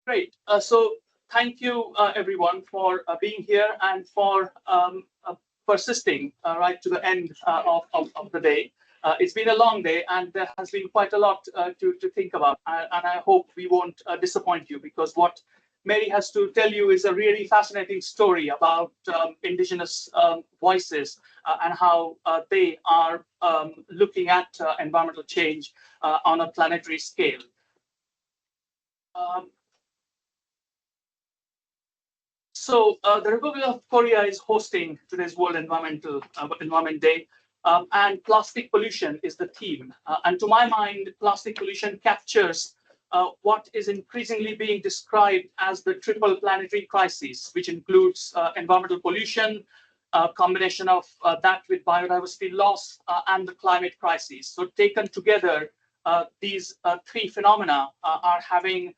Great. So thank you, everyone, for being here and for persisting right to the end of the day. It's been a long day, and there has been quite a lot to think about. And I hope we won't disappoint you, because what Mary has to tell you is a really fascinating story about Indigenous voices and how they are looking at environmental change on a planetary scale. Um, So the Republic of Korea is hosting today's World Environment Day, and plastic pollution is the theme. And to my mind, plastic pollution captures what is increasingly being described as the triple planetary crisis, which includes environmental pollution, a combination of that with biodiversity loss, and the climate crisis. So taken together, these three phenomena are having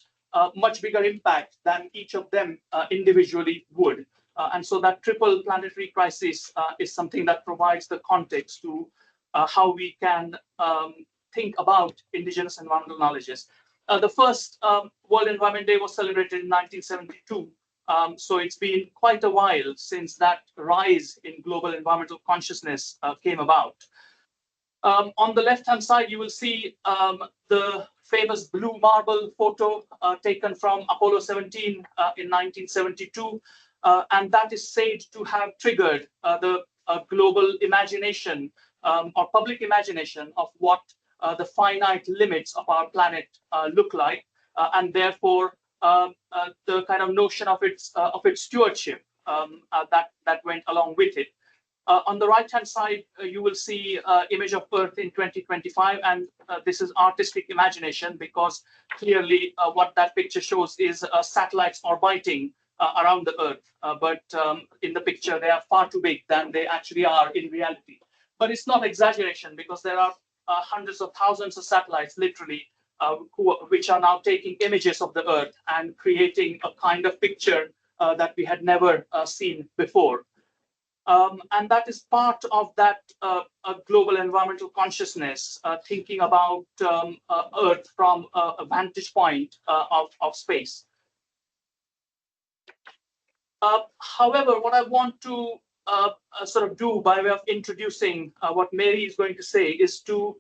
much bigger impact than each of them individually would. And so that triple planetary crisis is something that provides the context to how we can think about indigenous environmental knowledges. The first World Environment Day was celebrated in 1972. So it's been quite a while since that rise in global environmental consciousness came about. On the left-hand side, you will see the famous blue marble photo taken from Apollo 17 in 1972. And that is said to have triggered the global imagination or public imagination of what the finite limits of our planet look like, and therefore the kind of notion of its stewardship that went along with it. On the right-hand side, you will see image of Earth in 2025, and this is artistic imagination, because clearly what that picture shows is satellites orbiting around the Earth. But in the picture, they are far too big than they actually are in reality. But it's not exaggeration, because there are hundreds of thousands of satellites, literally, which are now taking images of the Earth and creating a kind of picture that we had never seen before. And that is part of that global environmental consciousness, thinking about Earth from a vantage point of space. However, what I want to sort of do by way of introducing what Mary is going to say is to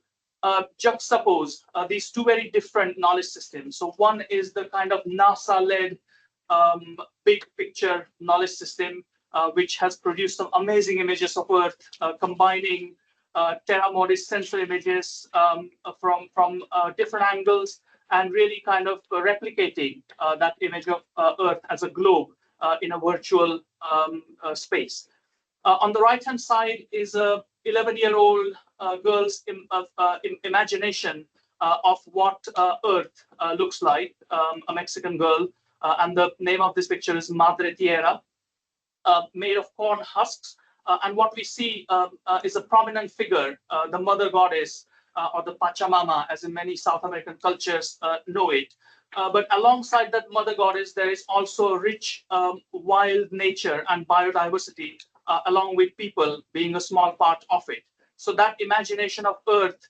juxtapose these two very different knowledge systems. So one is the kind of NASA-led big picture knowledge system, which has produced some amazing images of Earth, combining terra-modis sensor images from different angles, and really kind of replicating that image of Earth as a globe in a virtual space. On the right-hand side is a 11-year-old girl's imagination of what Earth looks like, a Mexican girl. And the name of this picture is Madre Tierra, made of corn husks. And what we see is a prominent figure, the mother goddess, or the Pachamama, as in many South American cultures know it. But alongside that mother goddess, there is also rich wild nature and biodiversity, along with people being a small part of it. So that imagination of Earth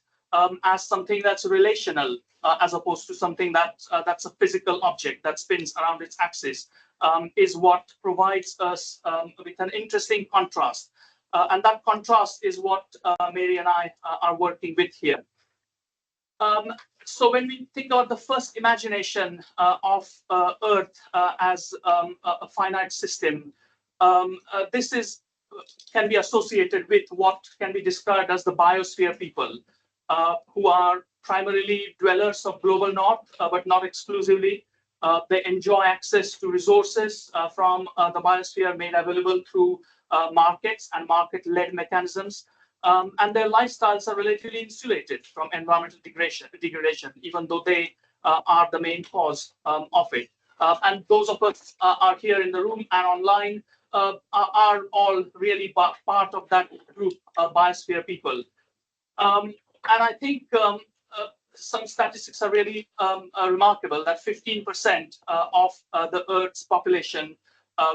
as something that's relational, as opposed to something that's a physical object that spins around its axis, is what provides us with an interesting contrast. And that contrast is what Mary and I are working with here. So when we think about the first imagination of Earth as a finite system, this can be associated with what can be described as the biosphere people, who are primarily dwellers of global north, but not exclusively. They enjoy access to resources from the biosphere made available through markets and market-led mechanisms. And their lifestyles are relatively insulated from environmental degradation, even though they are the main cause of it. And those of us are here in the room and online are all really part of that group, biosphere people. And I think some statistics are really remarkable, that 15% of the Earth's population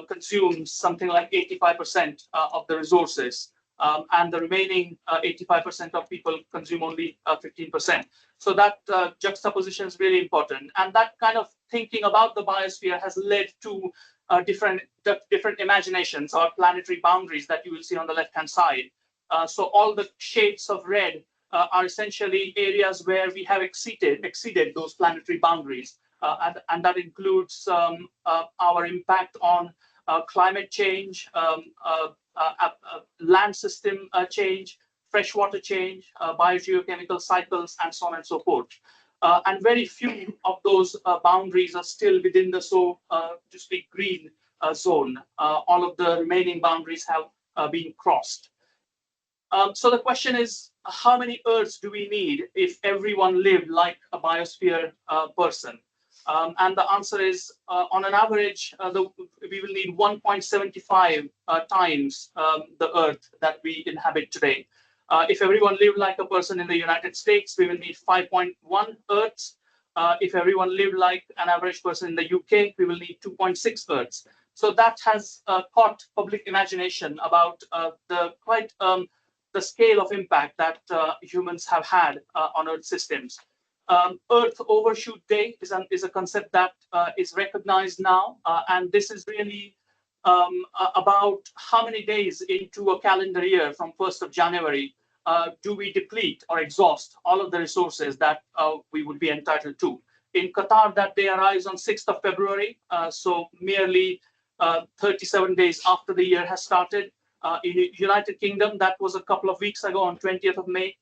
consumes something like 85% of the resources and the remaining 85% of people consume only 15%. So that juxtaposition is really important. And that kind of thinking about the biosphere has led to different imaginations or planetary boundaries that you will see on the left-hand side. So all the shades of red are essentially areas where we have exceeded those planetary boundaries. And that includes our impact on climate change, land system change, freshwater change, biogeochemical cycles, and so on and so forth. And very few of those boundaries are still within the to speak, green zone. All of the remaining boundaries have been crossed. So the question is, how many Earths do we need if everyone lived like a biosphere person? And the answer is, on an average, we will need 1.75 times the Earth that we inhabit today. If everyone lived like a person in the United States, we will need 5.1 Earths. If everyone lived like an average person in the UK, we will need 2.6 Earths. So that has caught public imagination about the scale of impact that humans have had on Earth systems. Earth Overshoot Day is a concept that is recognized now, and this is really about how many days into a calendar year from 1st of January do we deplete or exhaust all of the resources that we would be entitled to. In Qatar, that day arrives on 6th of February, so merely 37 days after the year has started. In the United Kingdom, that was a couple of weeks ago on 20th of May.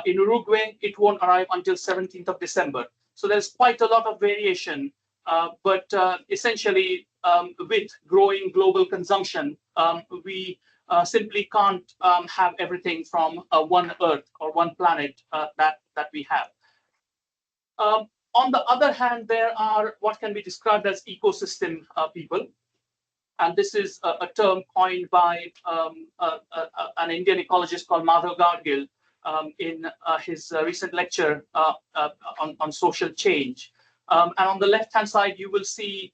In Uruguay, it won't arrive until 17th of December. So there's quite a lot of variation, but essentially with growing global consumption, we simply can't have everything from one Earth or one planet that we have. On the other hand, there are what can be described as ecosystem people. And this is a term coined by an Indian ecologist called Madhav Gadgil in his recent lecture on social change. And on the left-hand side, you will see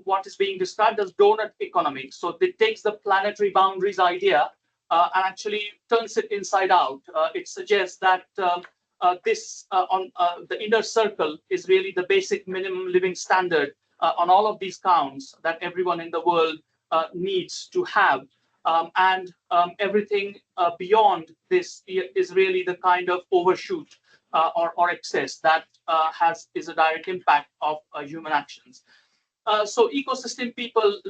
what is being described as donut economics. So it takes the planetary boundaries idea and actually turns it inside out. It suggests that the inner circle is really the basic minimum living standard on all of these counts that everyone in the world needs to have. And everything beyond this is really the kind of overshoot or excess that is a direct impact of human actions. So ecosystem people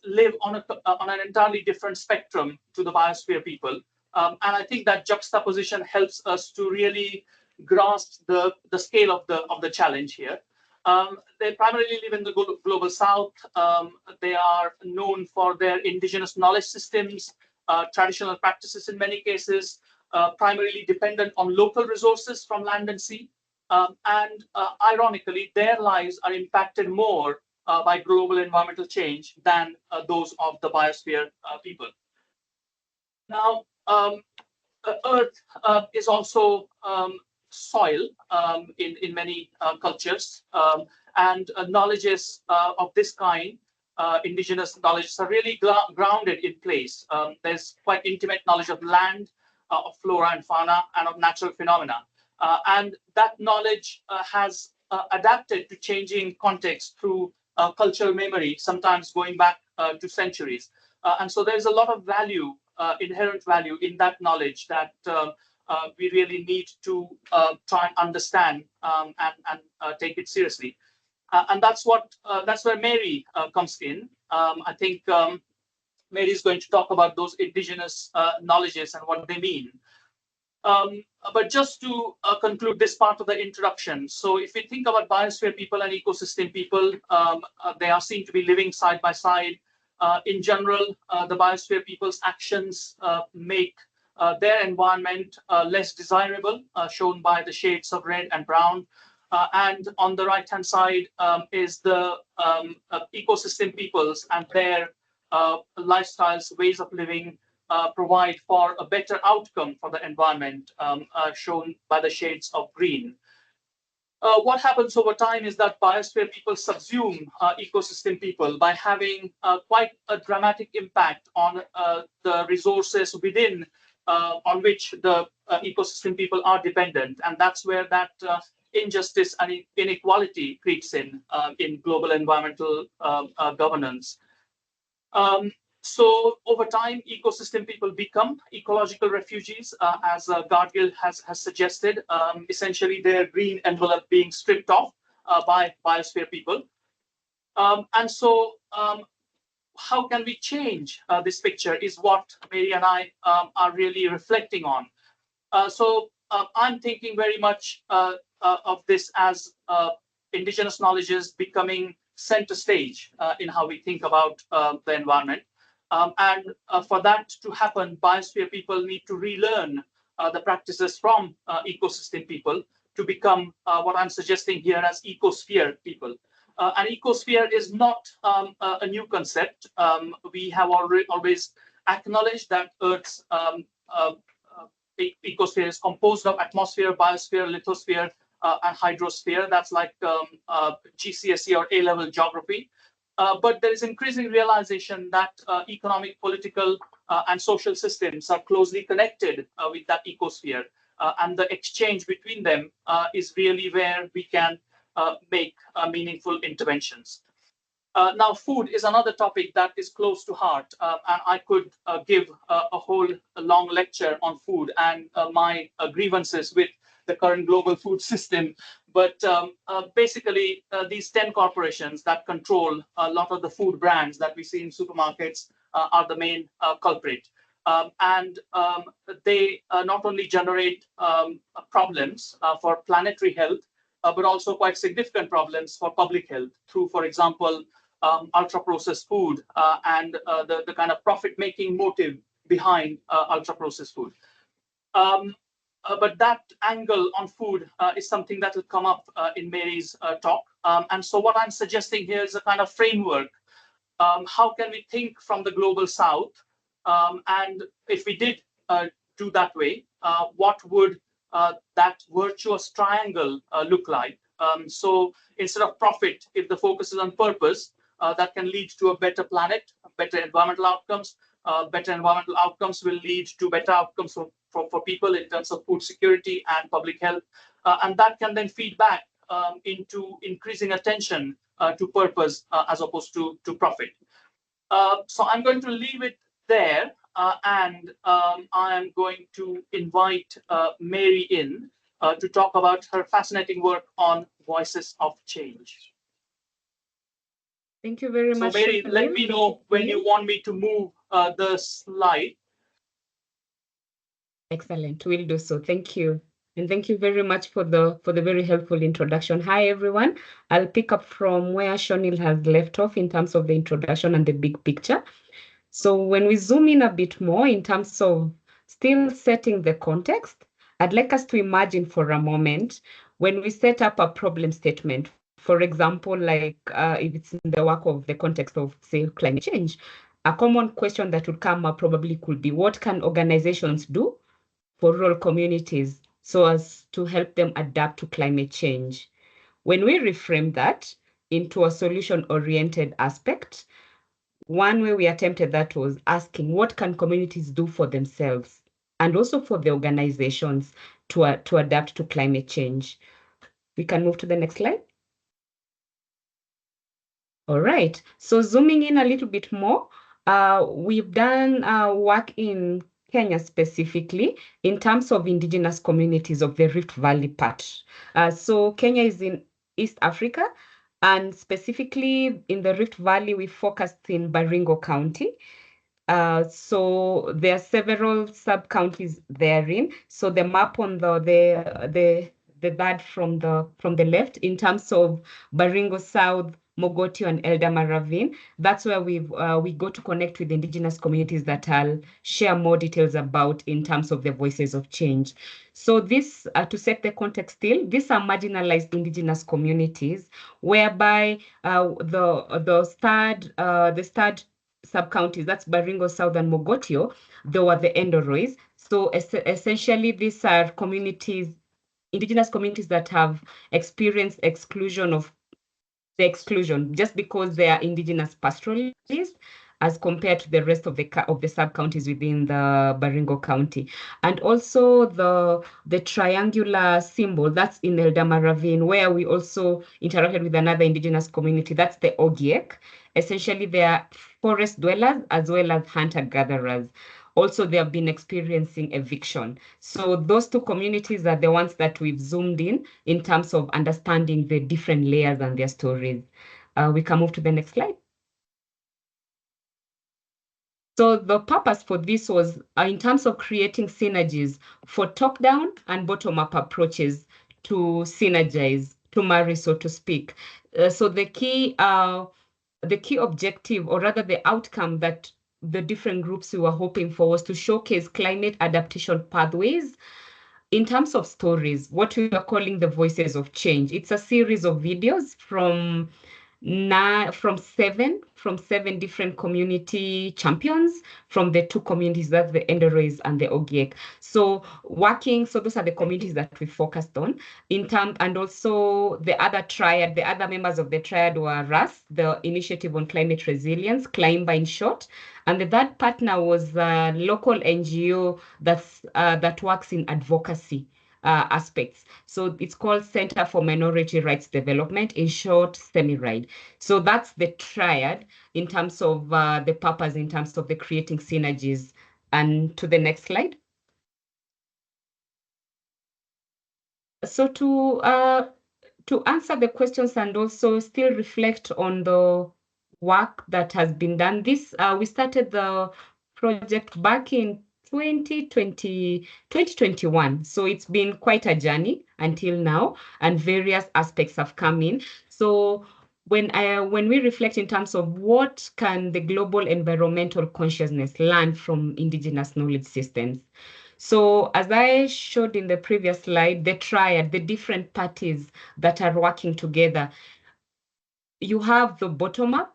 live on an entirely different spectrum to the biosphere people. And I think that juxtaposition helps us to really grasp the scale of the challenge here. They primarily live in the global south. They are known for their indigenous knowledge systems, traditional practices in many cases, primarily dependent on local resources from land and sea. And ironically, their lives are impacted more by global environmental change than those of the biosphere people. Now, Earth is also soil in many cultures, and knowledges of this kind, indigenous knowledges, are really grounded in place. There's quite intimate knowledge of land, of flora and fauna, and of natural phenomena. And that knowledge has adapted to changing context through cultural memory, sometimes going back to centuries. And so there's a lot of value, inherent value in that knowledge that we really need to try and understand and take it seriously. And that's where Mary comes in. I think Mary is going to talk about those indigenous knowledges and what they mean. But just to conclude this part of the introduction, so if we think about biosphere people and ecosystem people, they are seen to be living side by side. In general, the biosphere people's actions make their environment less desirable, shown by the shades of red and brown. And on the right-hand side is the ecosystem peoples and their lifestyles, ways of living provide for a better outcome for the environment, shown by the shades of green. What happens over time is that biosphere people subsume ecosystem people by having quite a dramatic impact on the resources within on which the ecosystem people are dependent. And that's where that injustice and inequality creeps in global environmental governance. So over time, ecosystem people become ecological refugees, as Gargill has suggested, essentially their green envelope being stripped off by biosphere people. And so how can we change this picture is what Mary and I are really reflecting on. So I'm thinking very much of this as indigenous knowledges becoming center stage in how we think about the environment. And for that to happen, biosphere people need to relearn the practices from ecosystem people to become what I'm suggesting here as ecosphere people. An ecosphere is not a new concept. We have always acknowledged that Earth's ecosphere is composed of atmosphere, biosphere, lithosphere, and hydrosphere. That's like GCSE or A-level geography. But there is increasing realization that economic, political, and social systems are closely connected with that ecosphere. And the exchange between them is really where we can make meaningful interventions. Now, food is another topic that is close to heart, and I could give a whole long lecture on food and my grievances with the current global food system. But basically, these 10 corporations that control a lot of the food brands that we see in supermarkets are the main culprit. And they not only generate problems for planetary health, but also quite significant problems for public health through, for example, ultra-processed food and the kind of profit-making motive behind ultra-processed food. But that angle on food is something that will come up in Mary's talk. And so what I'm suggesting here is a kind of framework. How can we think from the global south? And if we did do that way, what would that virtuous triangle look like? So instead of profit, if the focus is on purpose, that can lead to a better planet, better environmental outcomes. Better environmental outcomes will lead to better outcomes for people in terms of food security and public health. And that can then feed back into increasing attention to purpose as opposed to profit. So I'm going to leave it there, and I am going to invite Mary in to talk about her fascinating work on voices of change. Thank you very much. So Mary, let me know when you want me to move the slide. Excellent, we'll do so. Thank you. And thank you very much for the very helpful introduction. Hi, everyone. I'll pick up from where Shonil has left off in terms of the introduction and the big picture. So when we zoom in a bit more in terms of still setting the context, I'd like us to imagine for a moment when we set up a problem statement. For example, like if it's in the work of the context of, say, climate change, a common question that would come up probably could be, what can organizations do for rural communities so as to help them adapt to climate change? When we reframe that into a solution-oriented aspect, one way we attempted that was asking, what can communities do for themselves and also for the organizations to adapt to climate change? We can move to the next slide. All right, so zooming in a little bit more, we've done work in Kenya specifically in terms of indigenous communities of the Rift Valley part. So Kenya is in East Africa, and specifically in the Rift Valley, we focused in Baringo County. So there are several sub-counties therein. So the map on the third from the left in terms of Baringo South, Mogotio, and Eldama Ravine. That's where we go to connect with indigenous communities that I'll share more details about in terms of the voices of change. So this, to set the context still, these are marginalized indigenous communities whereby the third sub-counties, that's Baringo South and Mogotio, they were the Endorois. So essentially, these are communities, indigenous communities that have experienced exclusion just because they are indigenous pastoralists, as compared to the rest of the sub-counties within the Baringo County. And also the triangular symbol, that's in Eldama Ravine, where we also interacted with another indigenous community, that's the Ogiek. Essentially, they are forest dwellers as well as hunter-gatherers. Also, they have been experiencing eviction. So those two communities are the ones that we've zoomed in terms of understanding the different layers and their stories. We can move to the next slide. So the purpose for this was in terms of creating synergies for top-down and bottom-up approaches to synergize, to marry, so to speak. So the key objective, or rather the outcome that the different groups we were hoping for, was to showcase climate adaptation pathways in terms of stories, what we are calling the Voices of Change. It's a series of videos from seven different community champions from the two communities, that's the Enderois and the Ogiek. So those are the communities that we focused on and also the other triad, the other members of the triad were RAS, the Initiative on Climate Resilience, Climber in short. And the third partner was a local NGO that works in advocacy aspects. So it's called Center for Minority Rights Development, in short, CEMIRIDE. So that's the triad in terms of the purpose, in terms of the creating synergies. And to the next slide. So to answer the questions and also still reflect on the work that has been done, we started the project back in 2021. So it's been quite a journey until now, and various aspects have come in. So when we reflect in terms of what can the global environmental consciousness learn from indigenous knowledge systems. So as I showed in the previous slide, the triad, the different parties that are working together, you have the bottom-up,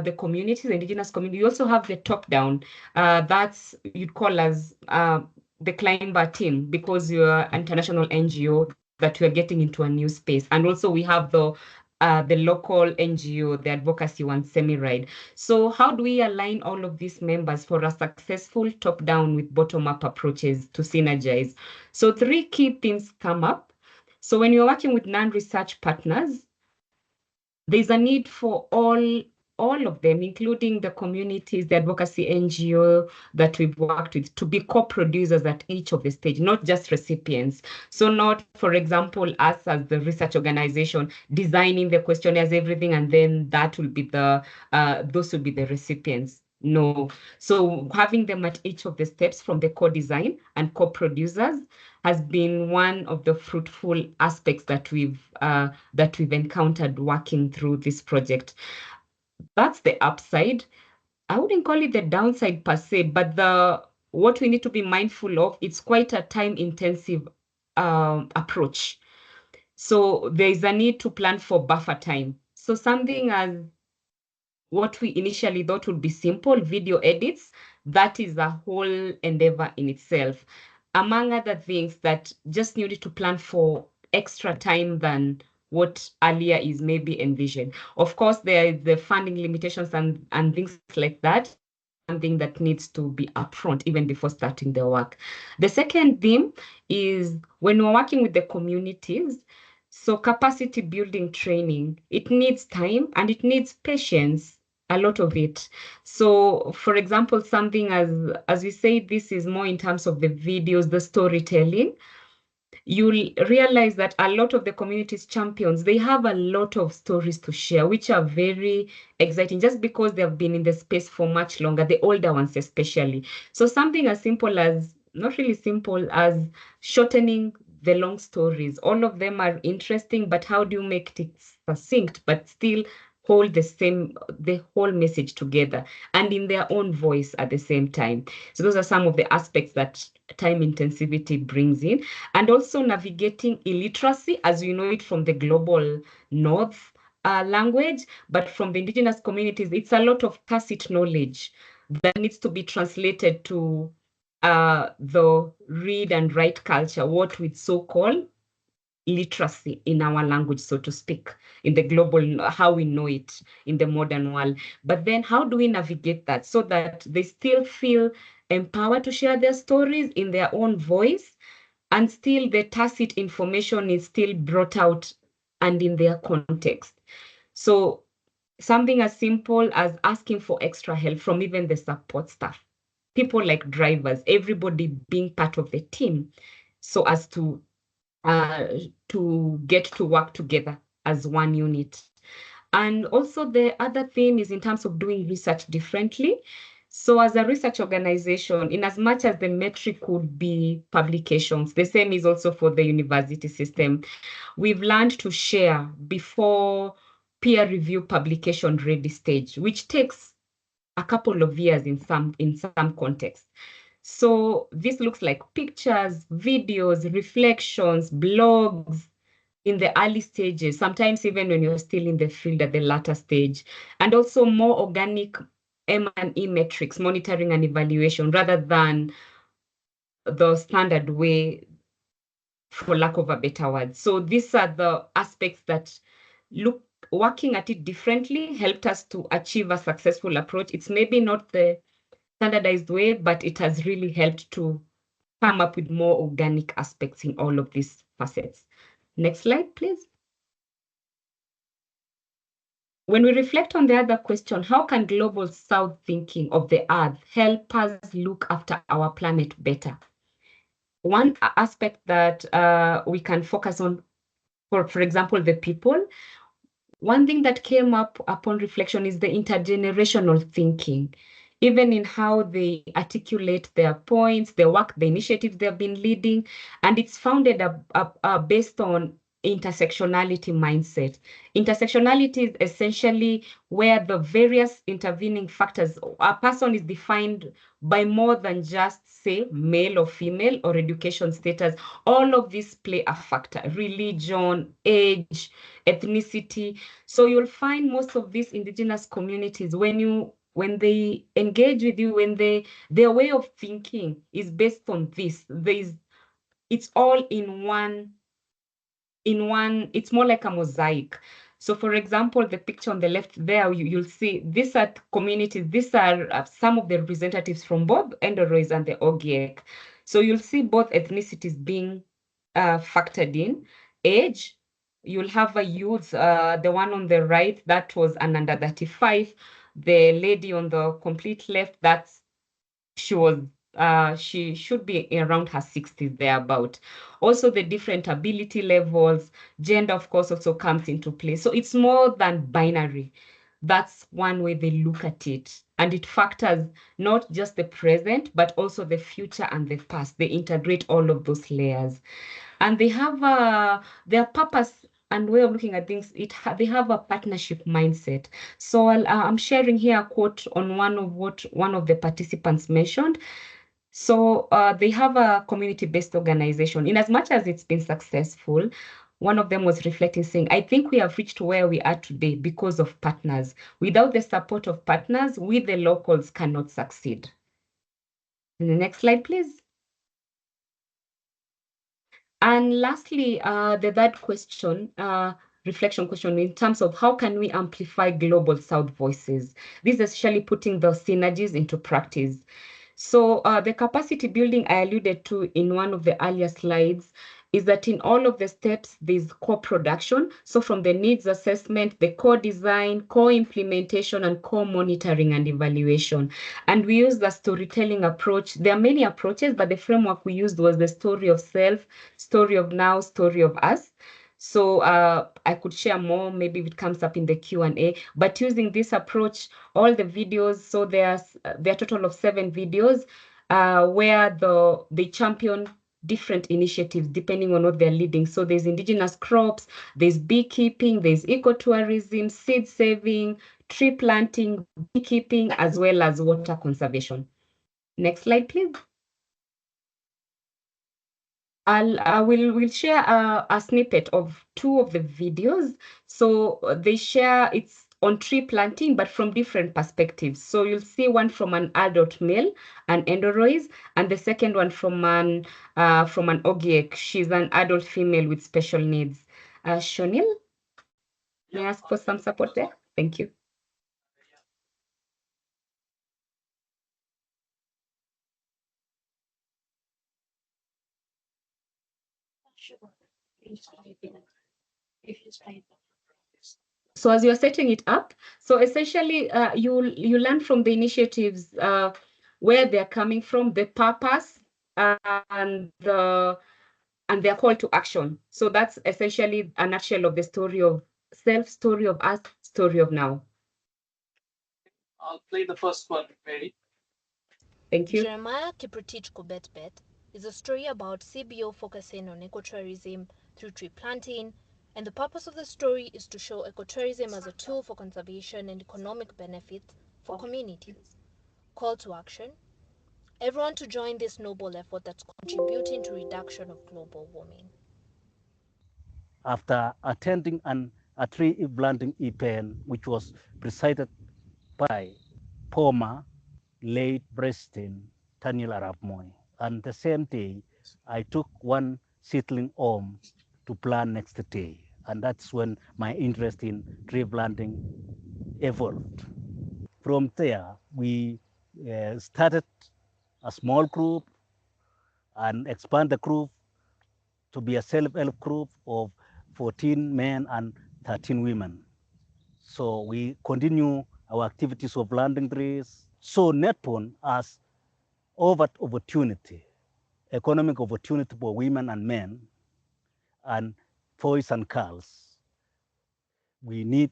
the communities, the indigenous community. You also have the top-down. That's you'd call as the climber team, because you're an international NGO that we're getting into a new space. And also we have the local NGO, the advocacy one, CEMIRIDE. So how do we align all of these members for a successful top-down with bottom-up approaches to synergize? So 3 key themes come up. So when you're working with non-research partners, there's a need for all of them, including the communities, the advocacy NGO that we've worked with, to be co-producers at each of the stage, not just recipients. So not, for example, us as the research organization designing the questionnaires, everything, and then that will be those will be the recipients. No. So having them at each of the steps, from the co-design and co-producers, has been one of the fruitful aspects that we've encountered working through this project. That's the upside. I wouldn't call it the downside per se, but what we need to be mindful of, it's quite a time-intensive approach. So there is a need to plan for buffer time. So something as what we initially thought would be simple video edits, that is a whole endeavor in itself. Among other things that just needed to plan for extra time than what earlier is maybe envisioned. Of course, there is the funding limitations and things like that. Something that needs to be upfront even before starting the work. The second theme is when we're working with the communities, so capacity building training, it needs time and it needs patience, a lot of it. So for example, something as we say, this is more in terms of the videos, the storytelling. You'll realize that a lot of the community's champions, they have a lot of stories to share, which are very exciting, just because they've been in the space for much longer, the older ones especially. So something as simple as, not really simple, as shortening the long stories. All of them are interesting, but how do you make it succinct, but still hold the whole message together and in their own voice at the same time? So those are some of the aspects that time intensivity brings in. And also navigating illiteracy, as we know it from the global north language, but from the indigenous communities, it's a lot of tacit knowledge that needs to be translated to the read and write culture, what we so call literacy in our language, so to speak, in the global, how we know it in the modern world. But then how do we navigate that so that they still feel empowered to share their stories in their own voice, and still the tacit information is still brought out and in their context? So something as simple as asking for extra help from even the support staff, people like drivers, everybody being part of the team, so as uh, to get to work together as one unit. And also the other thing is in terms of doing research differently. So as a research organization, in as much as the metric would be publications, the same is also for the university system. We've learned to share before peer review publication ready stage, which takes a couple of years in some contexts. So this looks like pictures, videos, reflections, blogs in the early stages, sometimes even when you're still in the field at the latter stage, and also more organic M&E metrics, monitoring and evaluation, rather than the standard way, for lack of a better word. So these are the aspects that working at it differently helped us to achieve a successful approach. It's maybe not the standardized way, but it has really helped to come up with more organic aspects in all of these facets. Next slide, please. When we reflect on the other question, how can global south thinking of the earth help us look after our planet better? One aspect that we can focus on, for example, the people. One thing that came up upon reflection is the intergenerational thinking, even in how they articulate their points, their work, the initiatives they've been leading, and it's founded based on intersectionality mindset. Intersectionality is essentially where the various intervening factors, a person is defined by more than just, say, male or female or education status. All of these play a factor: religion, age, ethnicity. So you'll find most of these indigenous communities, when they engage with you, their way of thinking is based on this. It's all it's more like a mosaic. So for example, the picture on the left there, you'll see these are communities, these are some of the representatives from both Endorois and the Ogiek. So you'll see both ethnicities being factored in. Age, you'll have a youth, the one on the right, that was an under 35. The lady on the complete left, she should be around her 60s thereabout. Also, the different ability levels, gender, of course, also comes into play. So it's more than binary. That's one way they look at it. And it factors not just the present, but also the future and the past. They integrate all of those layers. And they have their purpose and way of looking at things. They have a partnership mindset. So I'm sharing here a quote on one of the participants mentioned. So they have a community-based organization. In as much as it's been successful, one of them was reflecting, saying, I think we have reached where we are today because of partners. Without the support of partners, we, the locals, cannot succeed. The next slide, please. And lastly, the third question, reflection question, in terms of how can we amplify global South voices? This is essentially putting the synergies into practice. So the capacity building I alluded to in one of the earlier slides is that in all of the steps, there's co-production. So from the needs assessment, the co-design, co-implementation, and co-monitoring and evaluation. And we use the storytelling approach. There are many approaches, but the framework we used was the story of self, story of now, story of us. So I could share more, maybe if it comes up in the Q&A, but using this approach, all the videos, so there are a total of 7 videos where they champion different initiatives depending on what they're leading. So there's indigenous crops, there's beekeeping, there's ecotourism, seed saving, tree planting, beekeeping, as well as water conservation. Next slide, please. We'll share a snippet of 2 of the videos. So they share, it's on tree planting, but from different perspectives. So you'll see one from an adult male, an Endorois, and the second one from an Ogiek. She's an adult female with special needs. Shonil, may I ask for some support there? Thank you. So as you're setting it up, so essentially you learn from the initiatives where they're coming from, the purpose, and their call to action. So that's essentially a nutshell of the story of self, story of us, story of now. I'll play the first one, Mary. Thank you. Jeremiah Kiprotich Kubetbet is a story about CBO focusing on ecotourism through tree planting, and the purpose of the story is to show ecotourism as a tool for conservation and economic benefits for communities. Call to action: everyone to join this noble effort that's contributing to reduction of global warming. After attending a tree planting event, which was presided by former late President Daniel Arap Moi. And the same day, I took one seedling home to plant next day. And that's when my interest in tree planting evolved. From there, we started a small group and expand the group to be a self-help group of 14 men and 13 women. So we continue our activities of planting trees. So NetPon has offered opportunity, economic opportunity for women and men, and boys and girls. We need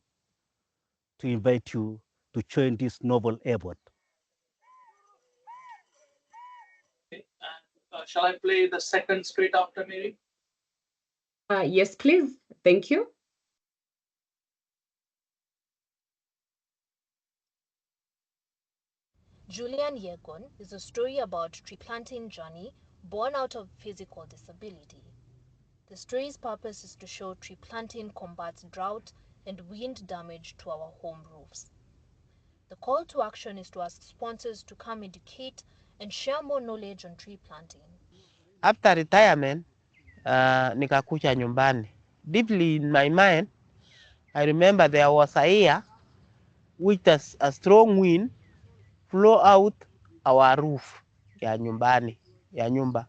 to invite you to join this noble effort. Okay. And shall I play the second straight after, Mary? Yes, please. Thank you. Julian Yegon is a story about tree planting journey born out of physical disability. The story's purpose is to show tree planting combats drought and wind damage to our home roofs. The call to action is to ask sponsors to come educate and share more knowledge on tree planting. After retirement, nikakuja nyumbani. Deeply in my mind, I remember there was a year which a strong wind blow out our roof ya nyumbani, ya nyumba.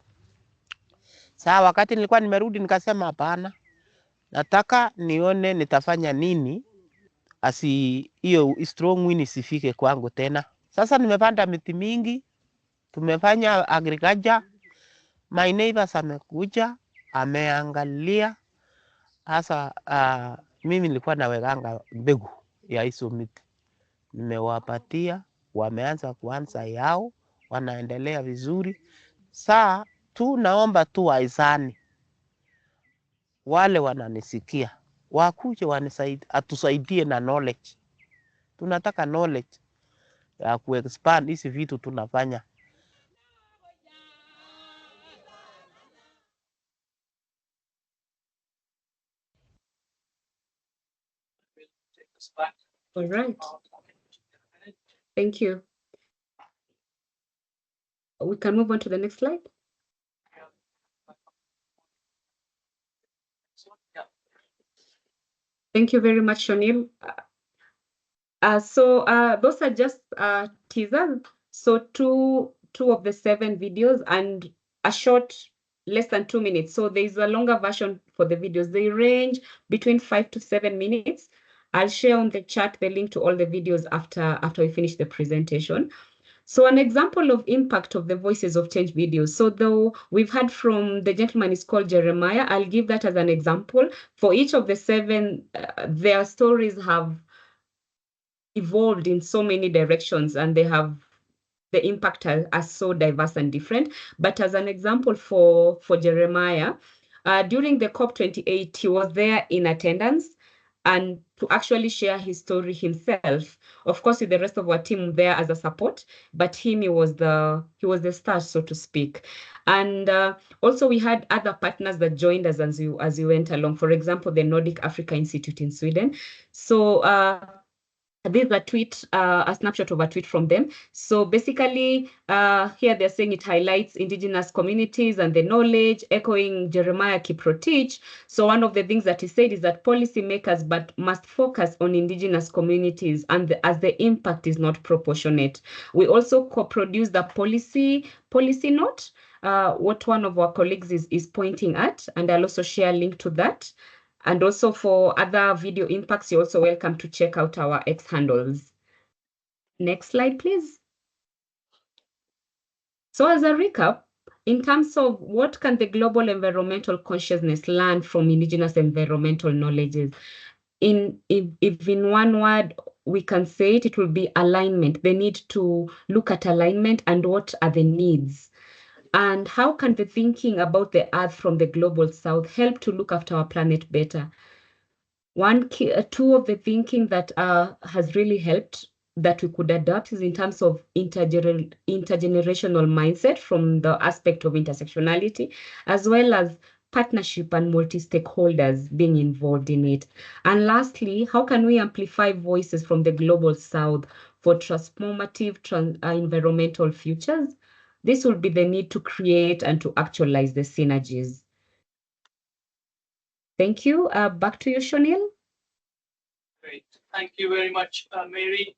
Saa wakati nilikuwa nimerudi nikasema hapana, nataka nione nitafanya nini asi hiyo strong wind isifike kwangu tena. Sasa nimepanda miti mingi, tumefanya agriculture. My neighbors amekuja, ameangalia. Hasa mimi nilikuwa nawekanga mbegu ya hizo miti. Nimewapatia, wameanza kuanza yao, wanaendelea vizuri. Saa tu naomba tu wahisani wale wananisikia, wakuje atusaidie na knowledge. Tunataka knowledge ya kuexpand hizi vitu tunafanya. All right. Thank you. We can move on to the next slide. Thank you very much, Shonil. So those are just teasers. So two of the 7 videos and a short, less than 2 minutes. So there's a longer version for the videos. They range between 5 to 7 minutes. I'll share on the chat the link to all the videos after we finish the presentation. So an example of impact of the Voices of Change videos. So though we've heard from the gentleman is called Jeremiah, I'll give that as an example. For each of the 7, their stories have evolved in so many directions and they have the impact are so diverse and different. But as an example for Jeremiah, during the COP28, he was there in attendance and to actually share his story himself, of course, with the rest of our team there as a support, but he was the star, so to speak. And also we had other partners that joined us as we went along. For example, the Nordic Africa Institute in Sweden. So This is a tweet, a snapshot of a tweet from them. So basically, here they're saying it highlights Indigenous communities and the knowledge, echoing Jeremiah Kiprotich. So one of the things that he said is that policymakers must focus on Indigenous communities, and as the impact is not proportionate. We also co-produced the policy note, what one of our colleagues is pointing at, and I'll also share a link to that. And also for other video impacts, you're also welcome to check out our X handles. Next slide, please. So as a recap, in terms of what can the global environmental consciousness learn from Indigenous environmental knowledges, if in one word we can say it will be alignment. They need to look at alignment and what are the needs. And how can the thinking about the Earth from the global South help to look after our planet better? Two of the thinking that has really helped that we could adapt is in terms of intergenerational mindset from the aspect of intersectionality, as well as partnership and multi-stakeholders being involved in it. And lastly, how can we amplify voices from the global South for transformative environmental futures? This will be the need to create and to actualize the synergies. Thank you. Back to you, Shonil. Great. Thank you very much, Mary.